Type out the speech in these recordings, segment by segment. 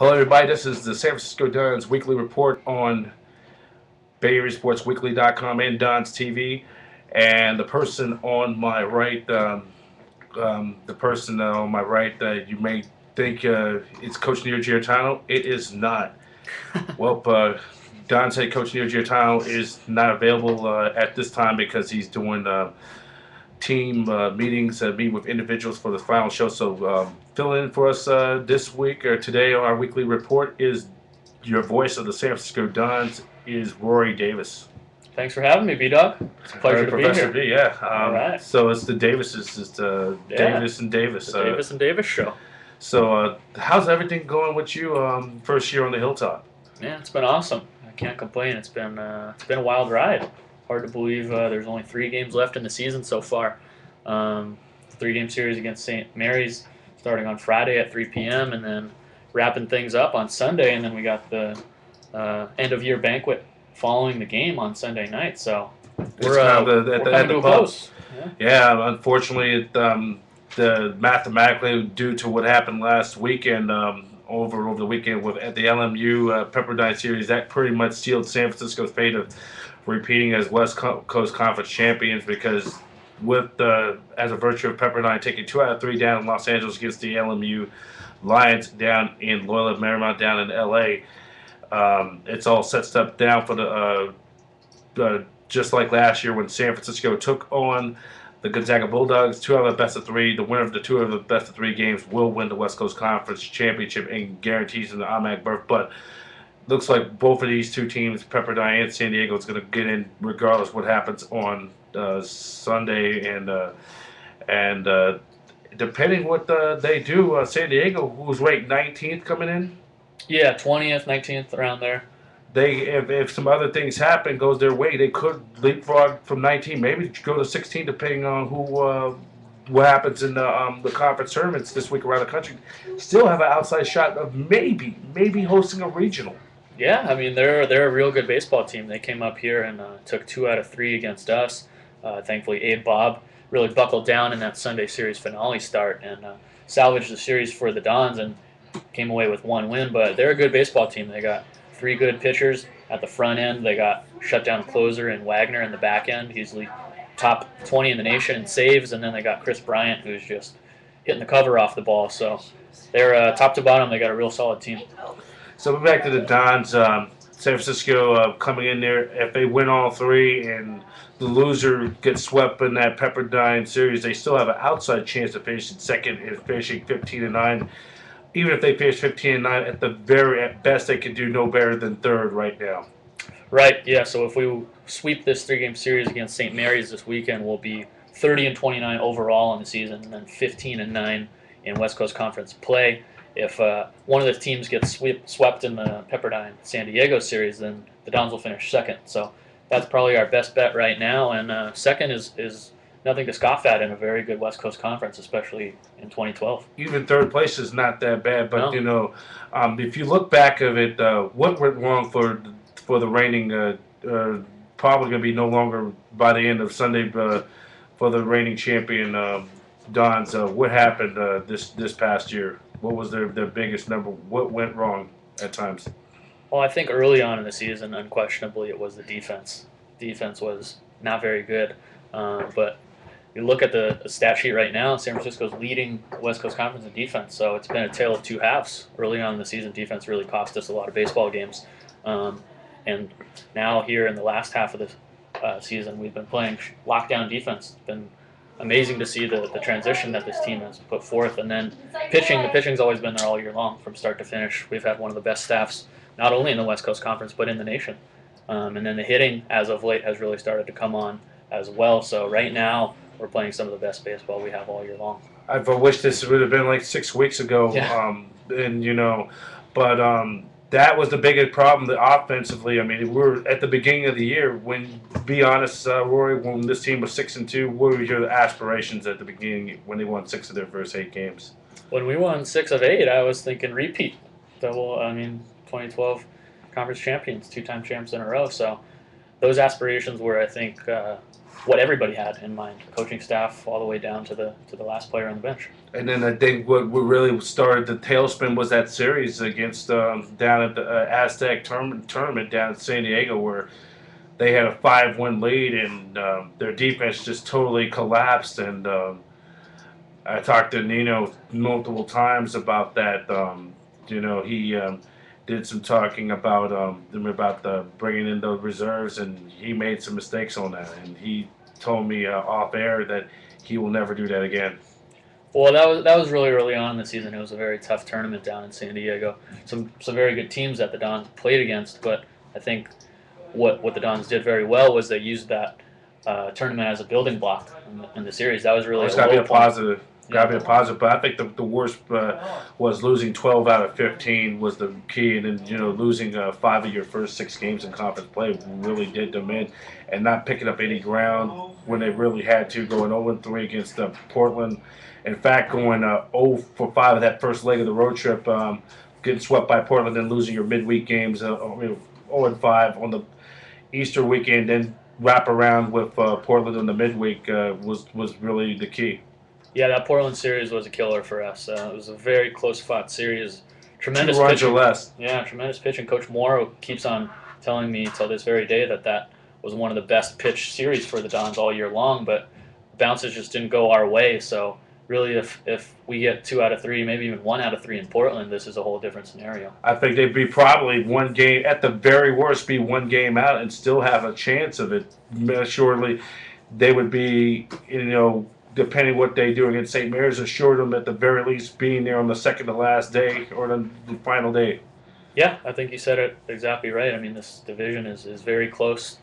Hello, everybody. This is the San Francisco Don's weekly report on BayAreaSportsWeekly.com and Don's TV. And the person on my right, you may think it's Coach Nino Giarratano. It is not. Well, Don's head coach Nino Giarratano is not available at this time because he's doing team meetings, meeting with individuals for the final show. So fill in for us this week or today on our weekly report is your voice of the San Francisco Dons is Rory Davis. Thanks for having me, B-Dog. It's a pleasure to Professor be here. B, yeah. All right. So it's the Davises, it's Davis and Davis. The Davis and Davis show. So how's everything going with you first year on the Hilltop? Yeah, it's been awesome. I can't complain. It's been a wild ride. Hard to believe there's only 3 games left in the season so far. 3-game series against St. Mary's starting on Friday at 3 p.m. and then wrapping things up on Sunday, and then we got the end-of-year banquet following the game on Sunday night. So we're coming to a close. Yeah, unfortunately, mathematically, due to what happened last weekend, over the weekend at the LMU Pepperdine series, that pretty much sealed San Francisco's fate of repeating as West Coast Conference champions because with as a virtue of Pepperdine taking 2 out of 3 down in Los Angeles against the LMU Lions down in Loyola Marymount down in LA, it's all set up down for the just like last year when San Francisco took on the Gonzaga Bulldogs, 2 out of the best of 3. The winner of the 2 of the best of 3 games will win the West Coast Conference championship and guarantees an automatic berth. But looks like both of these 2 teams, Pepperdine and San Diego, is going to get in regardless what happens on Sunday. And depending what they do, San Diego, who's ranked 19th coming in. Yeah, 20th, 19th, around there. If some other things happen, goes their way, they could leapfrog from 19, maybe go to 16, depending on what happens in the conference tournaments this week around the country. Still have an outside shot of maybe hosting a regional. Yeah, I mean they're a real good baseball team. They came up here and took 2 out of 3 against us. Thankfully, Abe Bob really buckled down in that Sunday series finale start and salvaged the series for the Dons and came away with 1 win. But they're a good baseball team. They got 3 good pitchers at the front end. They got shutdown closer in Wagner in the back end. He's top 20 in the nation in saves, and then they got Chris Bryant, who's just hitting the cover off the ball. So they're top to bottom. They got a real solid team. So we're back to the Dons. San Francisco coming in there. If they win all 3 and the loser gets swept in that Pepperdine series, they still have an outside chance of finishing second and finishing 15-9. Even if they finish 15-9, at best they could do no better than 3rd right now. Right. Yeah. So if we sweep this 3-game series against St. Mary's this weekend, we'll be 30-29 overall in the season, and then 15-9 in West Coast Conference play. If one of the teams gets swept in the Pepperdine San Diego series, then the Dons will finish second. So that's probably our best bet right now. And second is nothing to scoff at in a very good West Coast Conference, especially in 2012. Even 3rd place is not that bad, but no. If you look back of it, what went wrong for the reigning, probably going to be no longer by the end of Sunday for the reigning champion Dons. What happened this past year? What was their biggest number? What went wrong at times? Well, I think early on in the season, unquestionably, it was the defense. Defense was not very good, but you look at the stat sheet right now, San Francisco's leading the West Coast Conference in defense, so it's been a tale of 2 halves. Early on in the season, defense really cost us a lot of baseball games. And now here in the last half of the season, we've been playing lockdown defense. It's been amazing to see the transition that this team has put forth. And then the pitching's always been there all year long from start to finish. We've had one of the best staffs, not only in the West Coast Conference, but in the nation. And then the hitting, as of late, has really started to come on as well. So right now, we're playing some of the best baseball we have all year long. I've wished this would have been like 6 weeks ago. Yeah. That was the biggest problem offensively. I mean, we were at the beginning of the year. Be honest, Rory, when this team was 6-2, what were your aspirations at the beginning when they won 6 of their first 8 games? When we won 6 of 8, I was thinking repeat. 2012 conference champions, 2-time champs in a row. So those aspirations were, I think, what everybody had in mind, coaching staff all the way down to the last player on the bench. And then I think what really started the tailspin was that series against down at the Aztec tournament down in San Diego, where they had a 5-1 lead, and their defense just totally collapsed. And I talked to Nino multiple times about that. He did some talking about the bringing in those reserves, and he made some mistakes on that. And he told me off air that he will never do that again. Well, that was really early on in the season. It was a very tough tournament down in San Diego. Some very good teams that the Dons played against, but I think what the Dons did very well was they used that tournament as a building block in the series. That was really it's got to be a positive. Got to Yeah. be a positive, but I think the worst was losing 12 out of 15 was the key, and then losing 5 of your first 6 games in conference play really did them in, and not picking up any ground when they really had to, going 0-3 against Portland. In fact, going 0-5 of that first leg of the road trip, getting swept by Portland, and losing your midweek games 0-5 on the Easter weekend, then wrap around with Portland on the midweek was really the key. Yeah, that Portland series was a killer for us. It was a very close-fought series. Tremendous 2 runs pitching. or less. Yeah, tremendous pitching. Coach Moore keeps on telling me till this very day that was one of the best pitch series for the Dons all year long, but bounces just didn't go our way. So really, if we get 2 out of 3, maybe even 1 out of 3 in Portland, this is a whole different scenario. I think they'd be probably 1 game, at the very worst, be 1 game out and still have a chance of it. Surely they would be, depending what they do against St. Mary's, assured them at the very least being there on the second to last day or the final day. Yeah, I think you said it exactly right. I mean, this division is very close,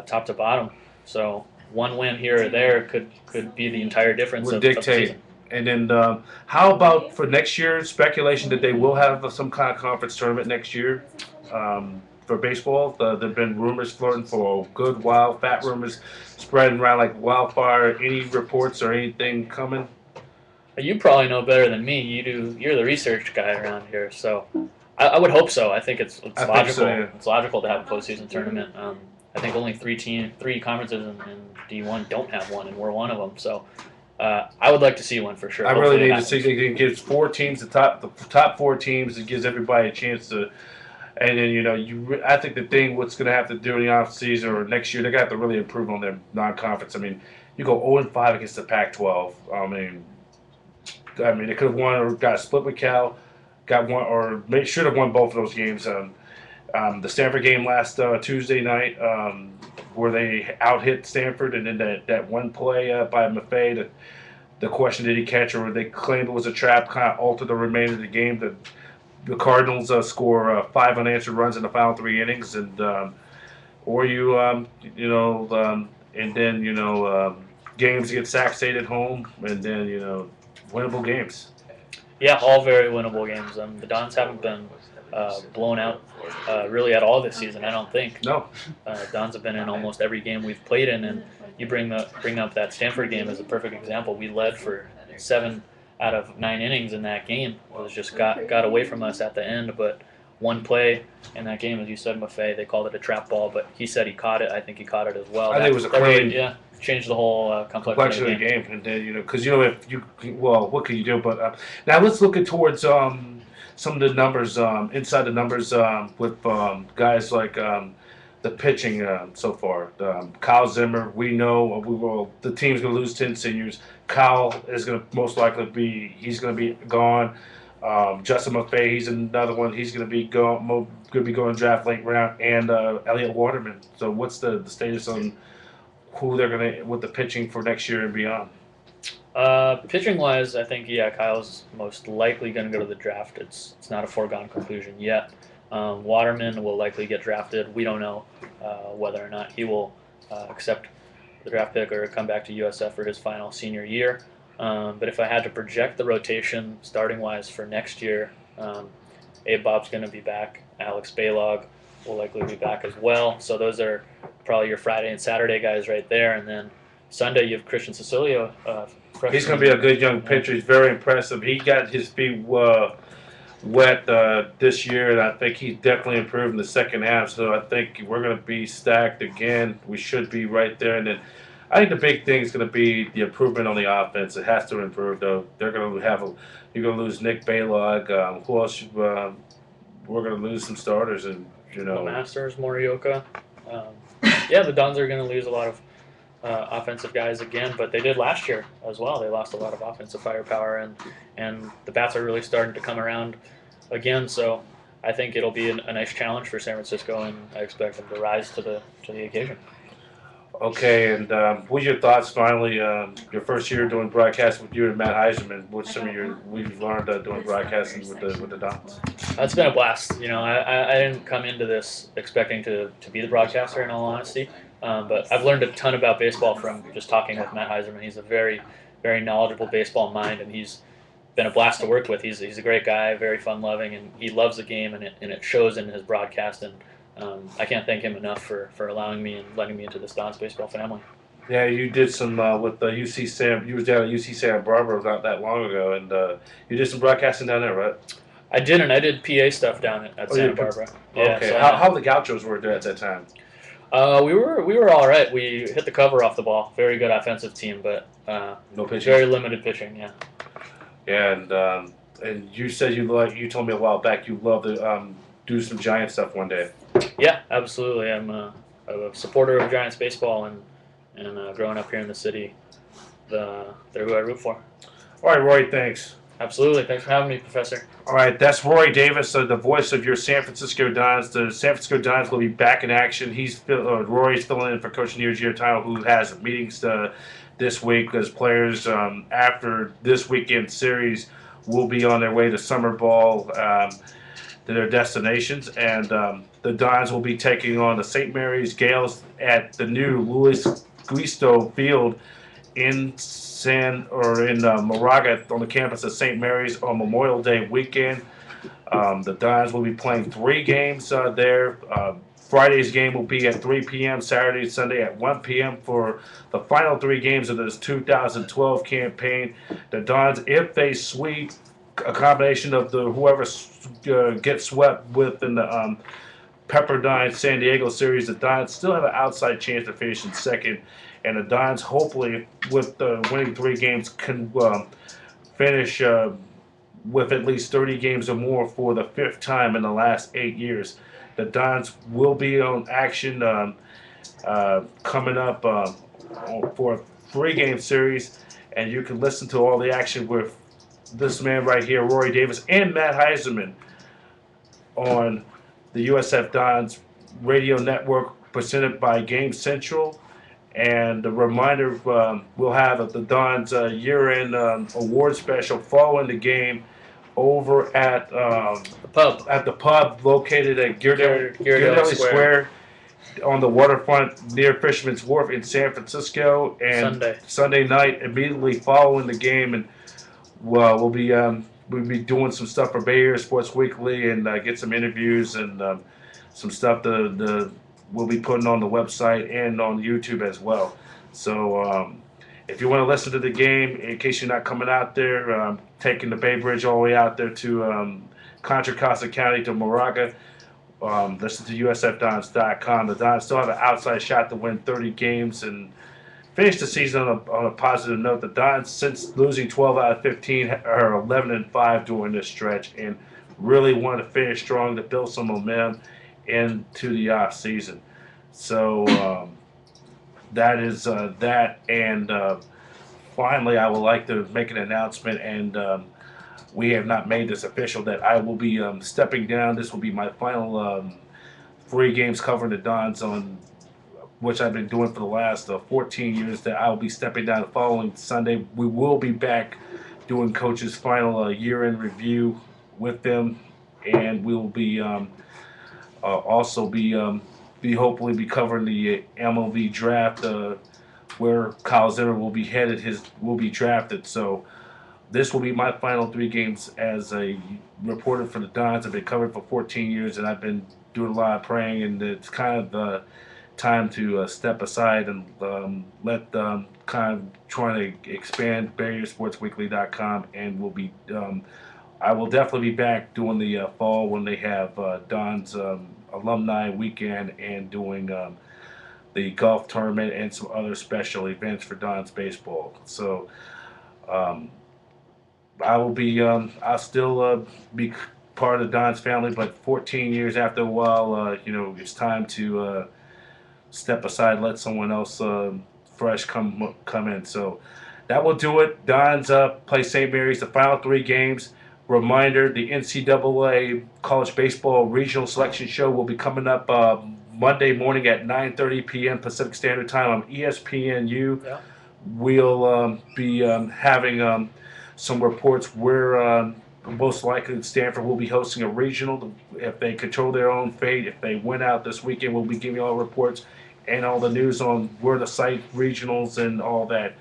top to bottom. So 1 win here or there could be the entire difference Would of the dictate. season. And then how about for next year, speculation that they will have some kind of conference tournament next year for baseball? There have been rumors floating for a good while, fat rumors spreading around like wildfire. Any reports or anything coming? You probably know better than me. You're the research guy around here, so I would hope so. I think it's I logical. think so, yeah. It's logical to have a postseason tournament. I think only 3 conferences in D1 don't have one, and we're one of them. So I would like to see one for sure. I really Hopefully it need to happens. see. It gives 4 teams the top 4 teams. It gives everybody a chance to. And then I think the thing what's going to have to do in the off season or next year, they're going to have to really improve on their non-conference. I mean, you go 0-5 against the Pac-12. I mean, they could have won or got a split with Cal, got one or should have won both of those games. The Stanford game last Tuesday night, where they out-hit Stanford, and then that one play by Maffei, the question, did he catch, or they claimed it was a trap, kind of altered the remainder of the game. The Cardinals score 5 unanswered runs in the final 3 innings, and and then games get Sac State at home, and then winnable games. Yeah, all very winnable games. The Dons haven't been blown out really at all this season, I don't think. No, Dons have been in almost every game we've played in, and you bring up that Stanford game as a perfect example. We led for 7 out of 9 innings in that game. It was just got away from us at the end, but one play in that game, as you said, Maffei, they called it a trap ball, but he said he caught it. I think he caught it as well. I think it was a clean. Changed the whole complexion of the game, and then because if you what can you do? But now let's look at towards some of the numbers inside the numbers with guys like the pitching so far. Kyle Zimmer, we know the team's going to lose 10 seniors. Kyle is going to most likely be gone. Justin Maffei, he's another one. He's going to be going draft late round, and Elliot Waterman. So what's the status on who they're going to with the pitching for next year and beyond? Pitching wise, I think Kyle's most likely going to go to the draft. It's not a foregone conclusion yet. Waterman will likely get drafted. We don't know whether or not he will accept the draft pick or come back to USF for his final senior year. But if I had to project the rotation starting wise for next year, Abe Bob's going to be back. Alex Baylog will likely be back as well. So those are probably your Friday and Saturday guys right there. And then Sunday you have Christian Cecilio. He's going to be a good young pitcher. He's very impressive. He got his feet wet this year, and I think he's definitely improved in the second half. So I think we're going to be stacked again. We should be right there. And then I think the big thing is going to be the improvement on the offense. It has to improve, though. They're going to have you're going to lose Nick Baylog. Who else? We're going to lose some starters, and Masters, Morioka. Um, yeah, the Dons are going to lose a lot of offensive guys again, but they did last year as well. They lost a lot of offensive firepower, and the bats are really starting to come around again. So I think it'll be a nice challenge for San Francisco, and I expect them to rise to the occasion. Okay, and what's your thoughts finally? Your first year doing broadcasting with you and Matt Heiserman. What's some of your we've learned doing broadcasting with the Dons? It's been a blast. I didn't come into this expecting to be the broadcaster, in all honesty. But I've learned a ton about baseball from just talking with Matt Heiserman. He's a very, very knowledgeable baseball mind, and he's been a blast to work with. He's a great guy, very fun-loving, and he loves the game, and it shows in his broadcast. And I can't thank him enough for allowing me and letting me into this Dons baseball family. Yeah, you did some with the UC Sam. You was down at UC Santa Barbara not that long ago, and you did some broadcasting down there, right? I didn't. I did PA stuff down at Santa Barbara. Yeah, okay. so How the Gauchos were there at that time? we were all right. We hit the cover off the ball. Very good offensive team, but No pitching. very limited pitching. Yeah. Yeah, and you said you told me a while back you love to do some Giant stuff one day. Yeah, absolutely. I'm a supporter of Giants baseball, and growing up here in the city, they're who I root for. All right, Roy. Thanks. Absolutely. Thanks for having me, Professor. All right, that's Roy Davis, the voice of your San Francisco Dons. The San Francisco Dons will be back in action. Roy's filling in for Coach Nino Giarratano, who has meetings this week because players after this weekend series will be on their way to summer ball to their destinations, and the Dons will be taking on the St. Mary's Gales at the new Luis Guisto Field in Moraga on the campus of St. Mary's on Memorial Day weekend. The Dons will be playing 3 games there. Friday's game will be at 3 p.m., Saturday and Sunday at 1 p.m. for the final 3 games of this 2012 campaign. The Dons, if they sweep a combination of whoever gets swept within the Pepperdine San Diego series, the Dons still have an outside chance to finish in second. And the Dons, hopefully, with winning 3 games, can finish with at least 30 games or more for the 5th time in the last 8 years. The Dons will be on action coming up for a 3-game series, and you can listen to all the action with this man right here, Rory Davis, and Matt Heiserman on the USF Dons radio network presented by Game Central. And a reminder, we'll have the Dons year-end award special following the game over at the pub located at Ghirardelli Square on the waterfront near Fisherman's Wharf in San Francisco. And Sunday night, immediately following the game, and we'll be doing some stuff for Bay Area Sports Weekly and get some interviews and some stuff we'll be putting on the website and on YouTube as well. So if you want to listen to the game, in case you're not coming out there, taking the Bay Bridge all the way out there to Contra Costa County to Moraga, listen to USFDons.com. The Dons still have an outside shot to win 30 games and finish the season on a positive note. The Dons, since losing 12 out of 15, are 11-5 during this stretch and really want to finish strong to build some momentum into the off season. So that is that. And finally, I would like to make an announcement, and we have not made this official, that I will be stepping down. This will be my final 3 games covering the Dons, on which I've been doing for the last 14 years. That I will be stepping down the following Sunday. We will be back doing Coach's final year-end review with them, and we will be also be hopefully be covering the MLB draft, where Kyle Zimmer will be drafted. So this will be my final 3 games as a reporter for the Dons. I've been covering for 14 years, and I've been doing a lot of praying, and it's kind of time to step aside and let kind of trying to expand BayAreaSportsWeekly.com, and we'll be I will definitely be back doing the fall when they have Don's alumni weekend and doing the golf tournament, and some other special events for Don's baseball. So um, I will be, I'll still be part of Don's family, but 14 years after a while, it's time to step aside, let someone else fresh come in. So that will do it. Don's play St. Mary's the final 3 games. Reminder: the NCAA College Baseball Regional Selection Show will be coming up Monday morning at 9:30 p.m. Pacific Standard Time on ESPNU. Yeah. We'll be having some reports where most likely Stanford will be hosting a regional. If they control their own fate, if they win out this weekend, we'll be giving all reports and all the news on where the site regionals and all that.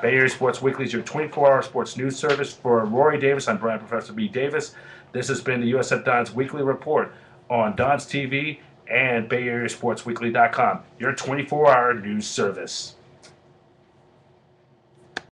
Bay Area Sports Weekly is your 24-hour sports news service. For Rory Davis, I'm Brian Professor B. Davis. This has been the USF Don's Weekly Report on Don's TV and BayAreaSportsWeekly.com, your 24-hour news service.